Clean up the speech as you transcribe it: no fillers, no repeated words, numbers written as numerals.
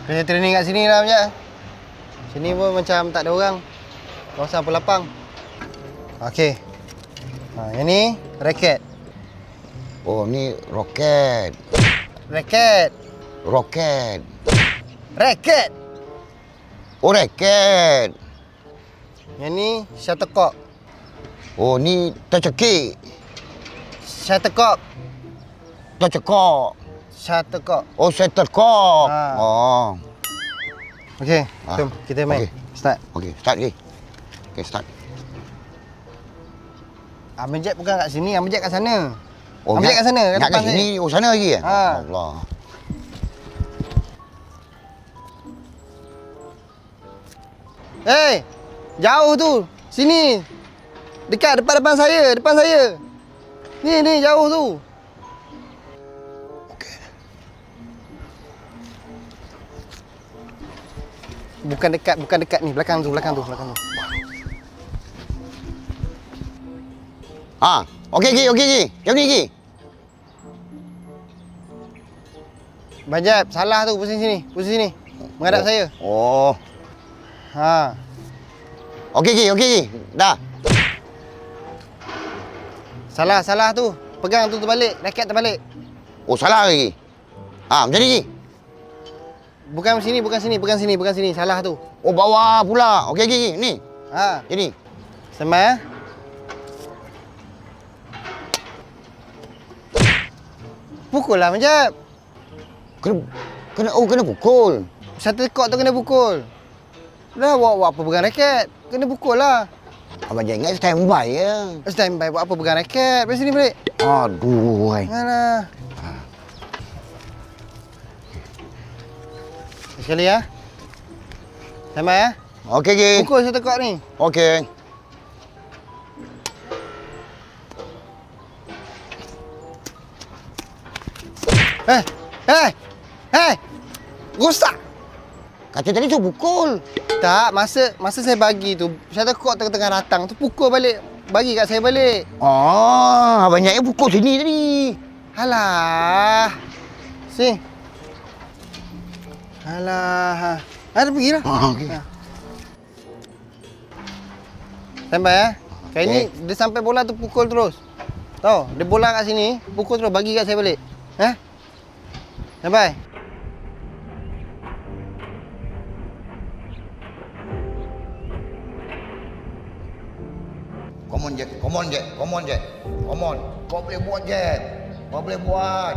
Kerja training kat sini lah macam. Sini pun macam tak ada orang. Kawasan pelapang. Okey. Yang ni raket. Oh, ni roket. Raket. Roket. Raket. Oh, raket. Yang ni shuttlecock. Oh, ni tercekik. Shuttlecock. Tercekok. Shuttlecock. Oh, shuttlecock. Ha. Oh. Okey, Ah, jom kita main. okey. Start. Okey, start lagi. Okey, start. Abang Jack bukan kat sini, Abang Jack kat sana. Oh, Abang Jack kat sana, kat nak depan kat sini. Oh, sana lagi. Ha. Allah. Hey, jauh tu. Sini. Dekat depan saya, depan saya. Ni jauh tu. Okey. Bukan dekat ni, belakang tu. Ha, okey. Jom ni lagi. Abang Jack, salah tu posisi sini. Menghadap saya. Oh. Ha. Okey. Dah. Salah tu. Pegang tu terbalik, raket terbalik. Oh, salah lagi. Ha, macam ni lagi. Bukan sini. Salah tu. Oh, bawah pula. Okey. Ni. Ha. Jadi. Semai. Pukul lah Abang Jack. Kena pukul. Shuttlecock tu kena pukul. Dah buat apa pegang raket? Kena pukul lah. Abang jangan ingat standby ya. Standby buat apa pegang raket? Mari sini balik. Aduh, hai. Mana? Sekali ya. Sama ya. Okey. Pukul shuttlecock ni. Okey. Rosak. Kata tadi tu pukul. Tak, masa saya bagi tu, shuttlecock tengah datang tu pukul balik. Bagi kat saya balik. Oh, abang Nyai pukul sini tadi. Alah. Sini. Alah. Ada pergilah. Okey. Standby ya. Kali ni Okey. dia sampai bola tu pukul terus. Tahu, dia bola kat sini, pukul terus bagi kat saya balik. Standby. Come on, Jack. Come on. Kau boleh buat, Jack. Kau boleh buat.